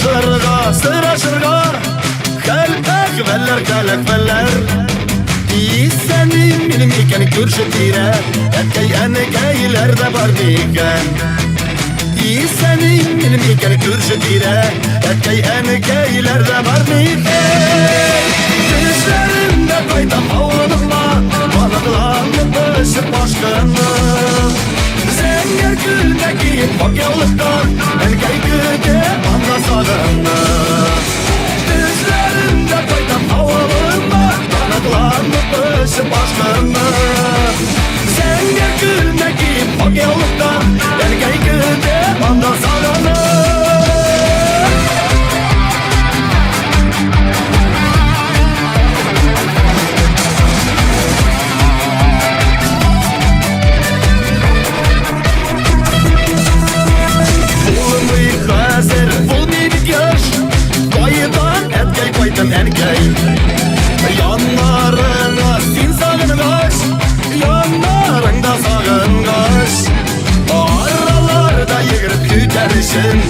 Sıraşırga, sıraşırga Kalpak veller, kalak veller İyiseni benim iken görüşetire Etkey enekeyler de var diken İyiseni benim iken görüşetire Etkey enekeyler de var diken Düşlerimde kaytam havlanıma Balıklanıp ışık başkanı Zenger güldeki bakyalıktan Enkey güde anla sağını Düşlerimde kaytam havlanıma Balıklanıp ışık başkanı Zenger güldeki bakyalıktan Enkey güde anla sağını Yanlarına sin sağıngaş Yanlarında sağıngaş Aralarda yığırıp küterişin